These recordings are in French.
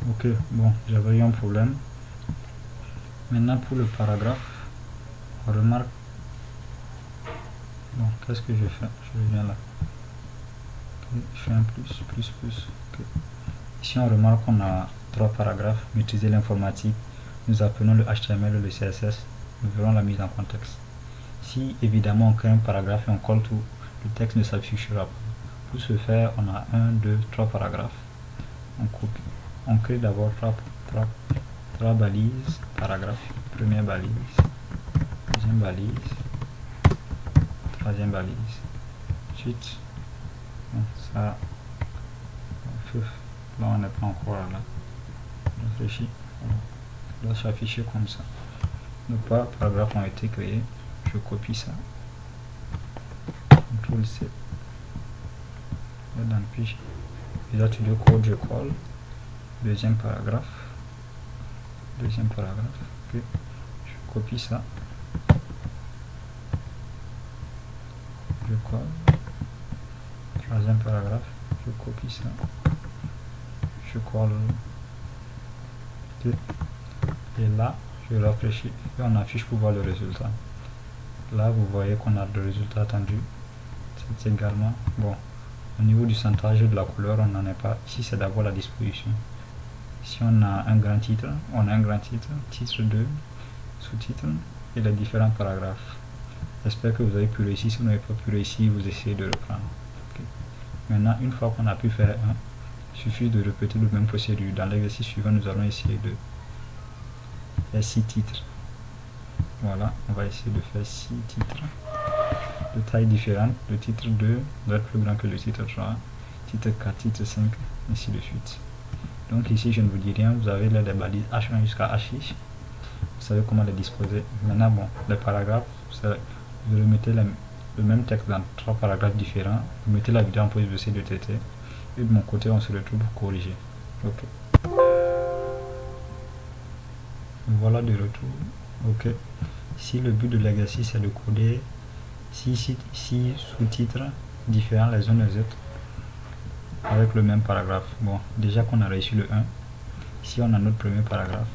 Ok, bon, j'avais eu un problème. Maintenant pour le paragraphe, on remarque. Bon, qu'est-ce que je fais? Je viens là. Okay, je fais un plus. Okay. Ici on remarque qu'on a 3 paragraphes. Maîtriser l'informatique. Nous apprenons le HTML et le CSS. Nous verrons la mise en contexte. Si évidemment on crée un paragraphe et on colle tout, le texte ne s'affichera pas. Pour ce faire, on a 1, 2, 3 paragraphes. On copie. On crée d'abord 3 balises, paragraphe. Première balise, deuxième balise, troisième balise. Ensuite, bon, ça, là on n'est pas encore là. Réfléchis. Ça doit s'afficher comme ça. Donc, pas paragraphes ont été créés. Je copie ça. CTRL C. Dans le page Visual Studio Code, je colle. Deuxième paragraphe. Okay. Je copie ça. Je colle. Troisième paragraphe. Je copie ça. Je colle. Okay. Et là, je rafraîchis et on affiche pour voir le résultat. Là, vous voyez qu'on a le résultat attendu. C'est également bon. Au niveau du centrage de la couleur, on n'en est pas. Ici, c'est d'abord la disposition. Si on a un grand titre, titre 2, sous-titre et les différents paragraphes. J'espère que vous avez pu réussir. Si vous n'avez pas pu réussir, vous essayez de reprendre. Okay. Maintenant, une fois qu'on a pu faire un, il suffit de répéter le même procédure. Dans l'exercice suivant, nous allons essayer de faire 6 titres. Voilà, on va essayer de faire 6 titres de taille différente. Le titre 2 doit être plus grand que le titre 3, titre 4, titre 5, ainsi de suite. Donc ici, je ne vous dis rien, vous avez là des balises H1 jusqu'à H6. Vous savez comment les disposer. Maintenant, bon, les paragraphes, vous remettez le même texte dans 3 paragraphes différents. Vous mettez la vidéo en pause de C2TT. Et de mon côté, on se retrouve pour corriger. Ok. Voilà de retour. Ok. Si le but de l'exercice est de coder 6 sous-titres différents les uns des autres avec le même paragraphe. Bon, déjà qu'on a réussi le 1, ici on a notre premier paragraphe.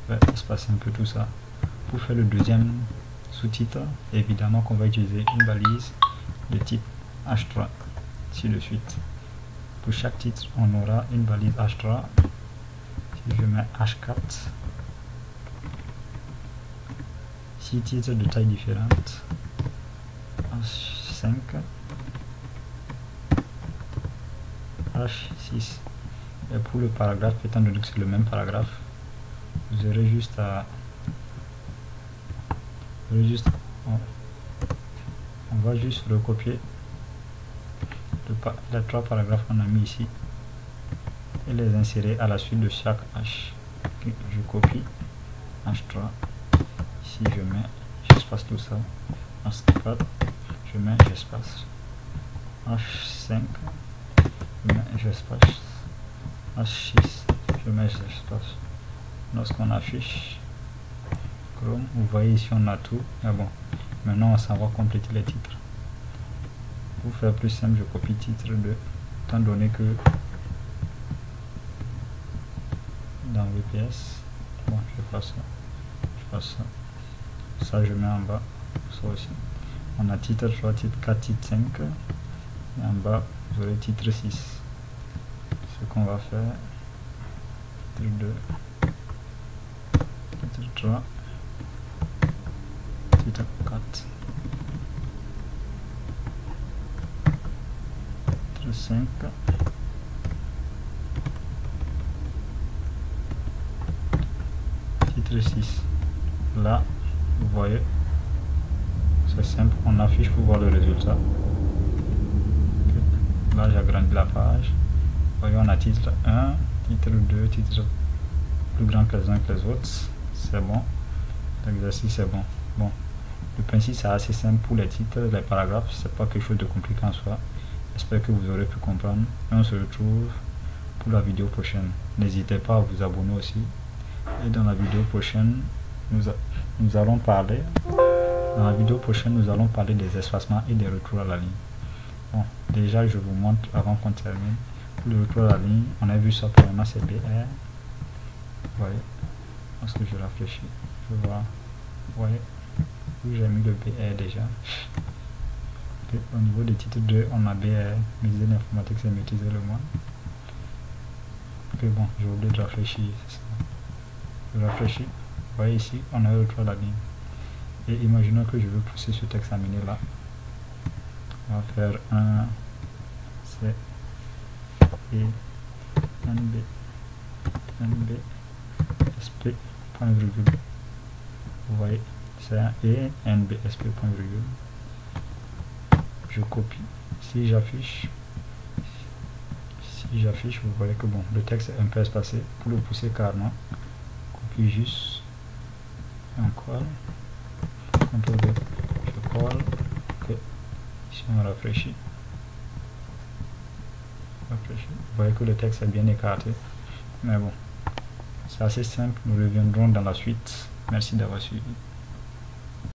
On va espacer un peu tout ça. Pour faire le deuxième sous-titre, évidemment qu'on va utiliser une balise de type H3, ainsi de suite. Pour chaque titre, on aura une balise H3. Si je mets H4, 6 titres de taille différente, H5, H6. Et pour le paragraphe, étant donné que c'est le même paragraphe, vous aurez juste à on va juste recopier les 3 paragraphes qu'on a mis ici et les insérer à la suite de chaque H. Okay, je copie H3, ici je mets, j'espace tout ça, H4, je mets, j'espace, H5, je mets, j'espace, H6, je mets, j'espace. Lorsqu'on affiche Chrome, vous voyez ici on a tout. Mais bon, maintenant on s'en va compléter les titres. Pour faire plus simple, je copie titre 2, étant donné que dans VPS, bon, je passe ça, ça je mets en bas, ça aussi. On a titre 3, titre 4, titre 5, et en bas vous aurez titre 6. Ce qu'on va faire, titre 2, titre 3, titre 4, titre 5, titre 6. Là, vous voyez, c'est simple, on affiche pour voir le résultat. Là, j'agrandis la page. Vous voyez, on a titre 1, titre 2, titre plus grand que les uns que les autres. C'est bon. L'exercice est bon. Bon, le principe c'est assez simple pour les titres, les paragraphes, c'est pas quelque chose de compliqué en soi. J'espère que vous aurez pu comprendre. Et on se retrouve pour la vidéo prochaine. N'hésitez pas à vous abonner aussi. Et dans la vidéo prochaine, nous allons parler. Dans la vidéo prochaine, nous allons parler des espacements et des retours à la ligne. Bon, déjà je vous montre avant qu'on termine. Pour le retour à la ligne, on a vu ça pour un ACBR. Vous voyez, lorsque je rafraîchis, je vois, vous voyez, où j'ai mis le BR déjà. Et au niveau des titres 2, on a BR, maîtriser l'informatique, c'est maîtriser le monde. Ok, bon, j'ai oublié de rafraîchir, c'est ça. Je rafraîchis, vous voyez ici, on a retrouvé la ligne. Et imaginons que je veux pousser ce texte examiné là. On va faire un C et NB SP point virgule. Vous voyez, c'est un et NB SP point virgule. Je copie. Si j'affiche, vous voyez que bon, le texte est un peu espacé. Pour le pousser carrément, copie juste, encore, CTRL V, je colle, ok. Si on rafraîchit, vous voyez que le texte est bien écarté, mais bon, c'est assez simple. Nous reviendrons dans la suite. Merci d'avoir suivi.